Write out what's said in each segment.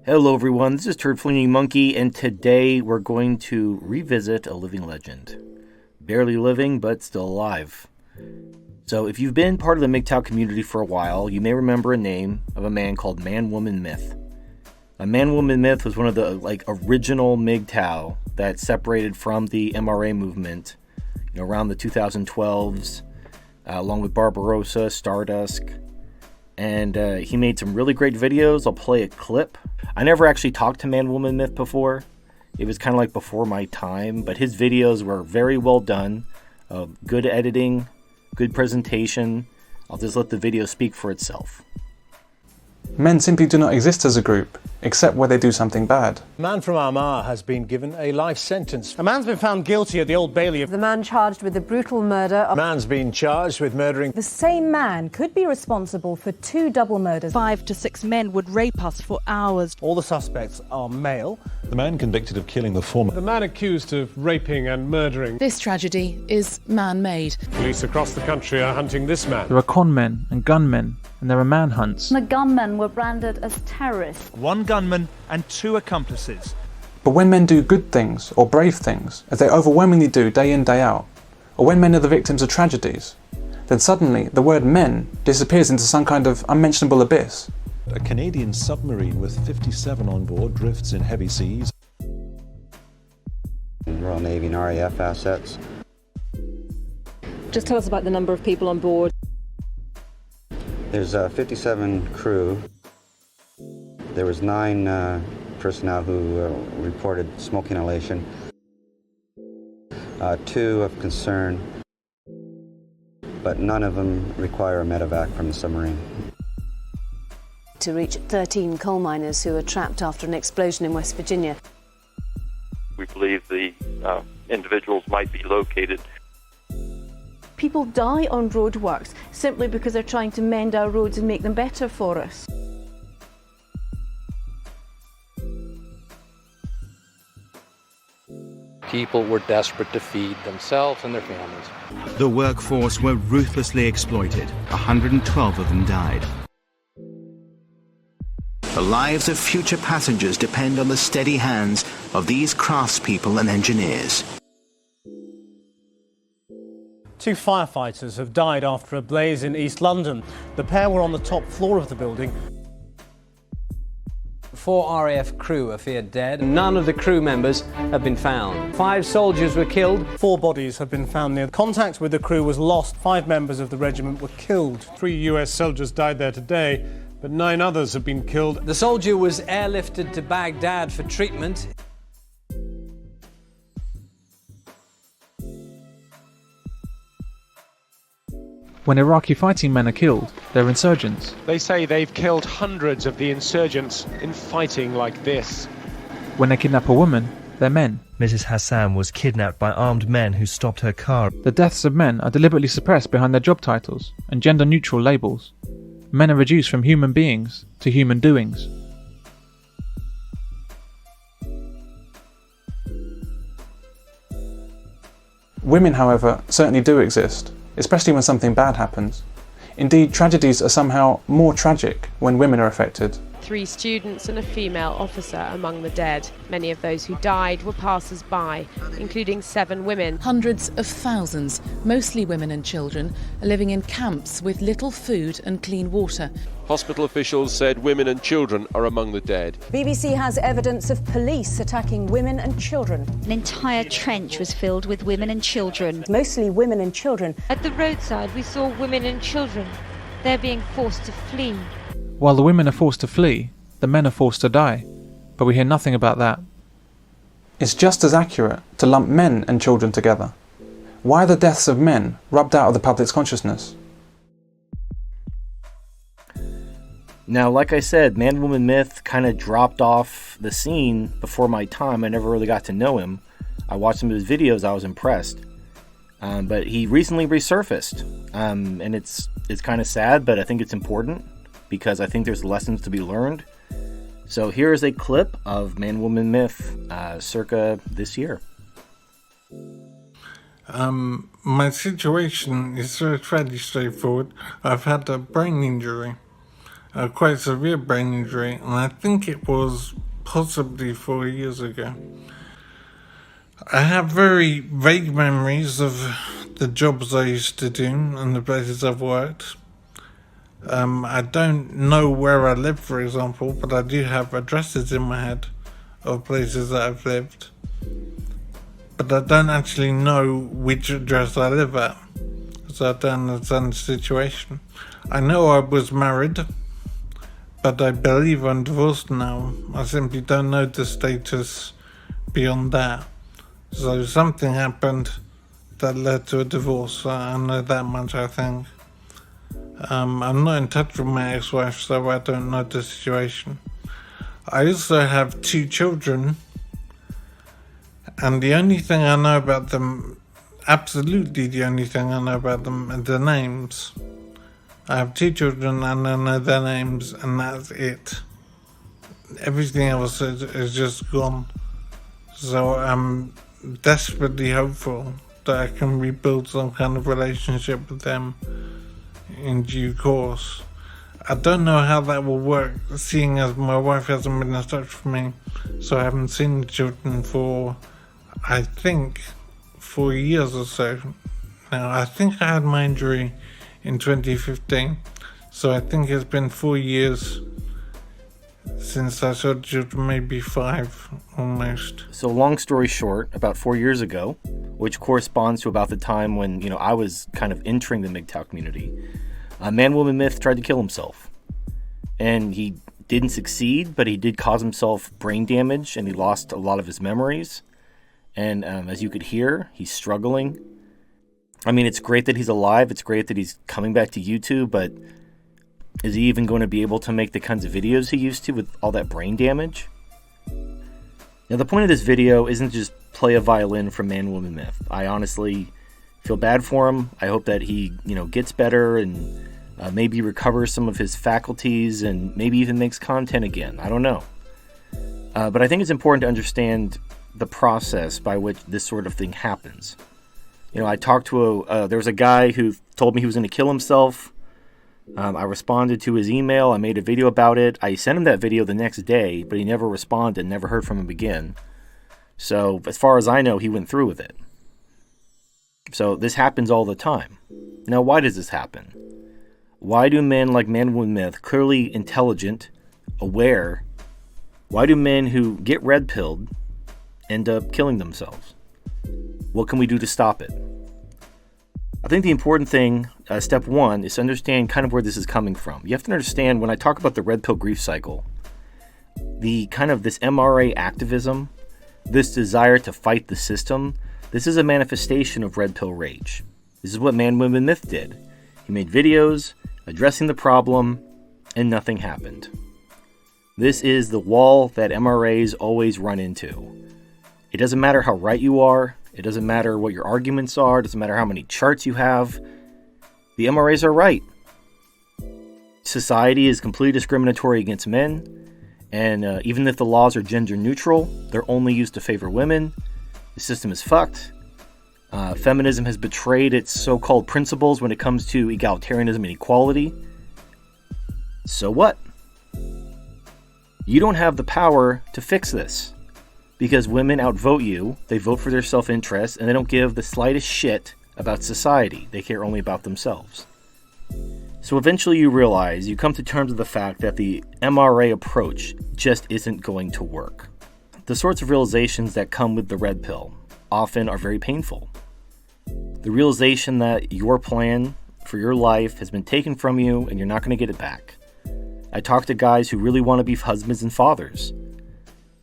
Hello everyone, this is Turd Flinging Monkey, and today we're going to revisit a living legend. Barely living, but still alive. So if you've been part of the MGTOW community for a while, you may remember a name of a man called Man-Woman Myth. A Man-Woman Myth was one of the original MGTOW that separated from the MRA movement around the 2012s, along with Barbarossa, Stardust, and he made some really great videos. I'll play a clip. I never actually talked to Man-Woman Myth before. It was kind of like before my time, but his videos were very well done. Good editing, good presentation. I'll just let the video speak for itself. Men simply do not exist as a group, except where they do something bad. A man from Armagh has been given a life sentence. A man's been found guilty at the Old Bailey. The man charged with the brutal murder of... A man's been charged with murdering... The same man could be responsible for 2 double murders. 5 to 6 men would rape us for hours. All the suspects are male. The man convicted of killing the former. The man accused of raping and murdering. This tragedy is man-made. Police across the country are hunting this man. There are con men and gunmen, and there are manhunts. The gunmen were branded as terrorists. 1 gunman and 2 accomplices. But when men do good things or brave things, as they overwhelmingly do day in, day out, or when men are the victims of tragedies, then suddenly the word men disappears into some kind of unmentionable abyss. A Canadian submarine with 57 on board drifts in heavy seas. Royal Navy and RAF assets. Just tell us about the number of people on board. There's 57 crew. There was 9 personnel who reported smoke inhalation. 2 of concern, but none of them require a medevac from the submarine. To reach 13 coal miners who were trapped after an explosion in West Virginia. We believe the individuals might be located. People die on roadworks simply because they're trying to mend our roads and make them better for us. People were desperate to feed themselves and their families. The workforce were ruthlessly exploited. 112 of them died. The lives of future passengers depend on the steady hands of these craftspeople and engineers. 2 firefighters have died after a blaze in East London. The pair were on the top floor of the building. 4 RAF crew are feared dead. None of the crew members have been found. 5 soldiers were killed. 4 bodies have been found near. Contact with the crew was lost. 5 members of the regiment were killed. 3 US soldiers died there today, but 9 others have been killed. The soldier was airlifted to Baghdad for treatment. When Iraqi fighting men are killed, they're insurgents. They say they've killed hundreds of the insurgents in fighting like this. When they kidnap a woman, they're men. Mrs. Hassan was kidnapped by armed men who stopped her car. The deaths of men are deliberately suppressed behind their job titles and gender-neutral labels. Men are reduced from human beings to human doings. Women, however, certainly do exist, especially when something bad happens. Indeed, tragedies are somehow more tragic when women are affected. 3 students and a female officer among the dead. Many of those who died were passers-by, including 7 women. Hundreds of thousands, mostly women and children, are living in camps with little food and clean water. Hospital officials said women and children are among the dead. BBC has evidence of police attacking women and children. An entire trench was filled with women and children. Mostly women and children. At the roadside, we saw women and children. They're being forced to flee. While the women are forced to flee, the men are forced to die. But we hear nothing about that. It's just as accurate to lump men and children together. Why are the deaths of men rubbed out of the public's consciousness? Now, like I said, Man-Woman Myth kind of dropped off the scene before my time. I never really got to know him. I watched some of his videos, I was impressed. But he recently resurfaced. And it's kind of sad, but I think it's important because I think there's lessons to be learned. So here is a clip of Man-Woman Myth circa this year. My situation is fairly straightforward. I've had a brain injury. a quite severe brain injury, and I think it was possibly 4 years ago. I have very vague memories of the jobs I used to do and the places I've worked. I don't know where I live, for example, but I do have addresses in my head of places that I've lived. But I don't actually know which address I live at, so I don't understand the situation. I know I was married, but I believe I'm divorced now. I simply don't know the status beyond that. So something happened that led to a divorce. I know that much, I think. I'm not in touch with my ex-wife, so I don't know the situation. I also have 2 children, and the only thing I know about them, absolutely the only thing I know about them, are their names. I have 2 children and I know their names, and that's it. Everything else is just gone. So I'm desperately hopeful that I can rebuild some kind of relationship with them in due course. I don't know how that will work, seeing as my wife hasn't been in touch with me, so I haven't seen the children for, I think, 4 years or so. Now, I think I had my injury in 2015, so I think it's been 4 years since I saw the children, maybe 5 almost. So long story short, about 4 years ago, which corresponds to about the time when, I was kind of entering the MGTOW community, a man-woman myth tried to kill himself. And he didn't succeed, but he did cause himself brain damage, and he lost a lot of his memories. And as you could hear, he's struggling. I mean, it's great that he's alive. It's great that he's coming back to YouTube, but is he even going to be able to make the kinds of videos he used to with all that brain damage? Now, the point of this video isn't just play a violin from Man-Woman Myth. I honestly feel bad for him. I hope that he, gets better and maybe recovers some of his faculties and maybe even makes content again. I don't know. But I think it's important to understand the process by which this sort of thing happens. I talked to there was a guy who told me he was going to kill himself. I responded to his email. I made a video about it. I sent him that video the next day, but he never responded, never heard from him again. So as far as I know, he went through with it. So this happens all the time. Now, why does this happen? Why do men like Man-Woman Myth, clearly intelligent, aware, why do men who get red-pilled end up killing themselves? What can we do to stop it? I think the important thing, step one, is to understand kind of where this is coming from. You have to understand, when I talk about the red pill grief cycle, the kind of this MRA activism, this desire to fight the system, this is a manifestation of red pill rage. This is what Man-Woman Myth did. He made videos addressing the problem, and nothing happened. This is the wall that MRAs always run into. It doesn't matter how right you are. It doesn't matter what your arguments are. It doesn't matter how many charts you have. The MRAs are right. Society is completely discriminatory against men. And even if the laws are gender neutral, they're only used to favor women. The system is fucked. Feminism has betrayed its so-called principles when it comes to egalitarianism and equality. So what? You don't have the power to fix this. Because women outvote you, they vote for their self-interest, and they don't give the slightest shit about society. They care only about themselves. So eventually you realize, you come to terms with the fact that the MRA approach just isn't going to work. The sorts of realizations that come with the red pill often are very painful. The realization that your plan for your life has been taken from you and you're not going to get it back. I talk to guys who really want to be husbands and fathers.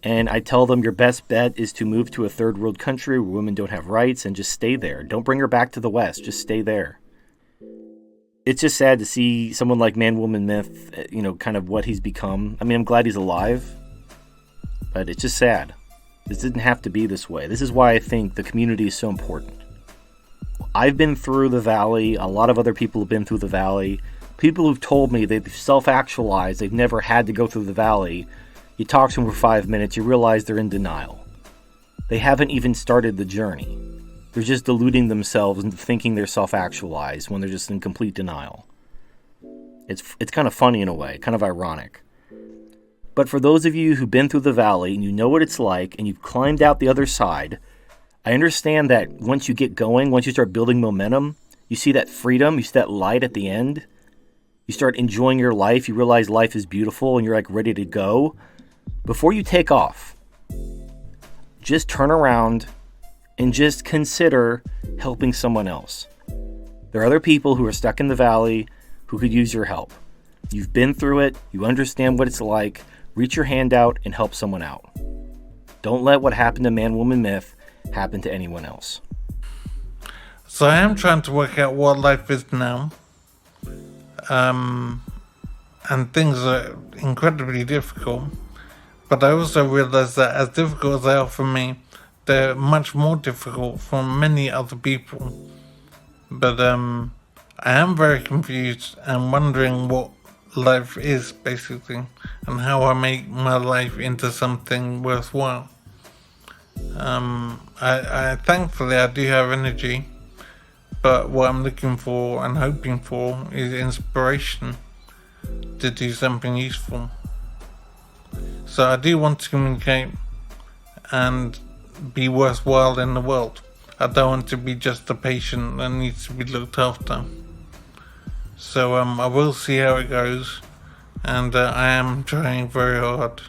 And I tell them your best bet is to move to a third world country where women don't have rights and just stay there. Don't bring her back to the West. Just stay there. It's just sad to see someone like Man-Woman Myth, kind of what he's become. I mean, I'm glad he's alive, but it's just sad. This didn't have to be this way. This is why I think the community is so important. I've been through the valley. A lot of other people have been through the valley. People who've told me they've self-actualized, they've never had to go through the valley. You talk to them for 5 minutes, you realize they're in denial. They haven't even started the journey. They're just deluding themselves into thinking they're self-actualized when they're just in complete denial. It's kind of funny in a way, kind of ironic. But for those of you who've been through the valley and you know what it's like and you've climbed out the other side, I understand that once you get going, once you start building momentum, you see that freedom, you see that light at the end, you start enjoying your life, you realize life is beautiful and you're like ready to go. Before you take off, just turn around and just consider helping someone else. There are other people who are stuck in the valley who could use your help. You've been through it, you understand what it's like. Reach your hand out and help someone out. Don't let what happened to Man, Woman, Myth happen to anyone else. So I am trying to work out what life is now. And things are incredibly difficult. But I also realize that as difficult as they are for me, they're much more difficult for many other people. But I am very confused and wondering what life is, basically, and how I make my life into something worthwhile. I thankfully I do have energy, but what I'm looking for and hoping for is inspiration to do something useful. So I do want to communicate and be worthwhile in the world. I don't want to be just a patient that needs to be looked after. So I will see how it goes, and I am trying very hard.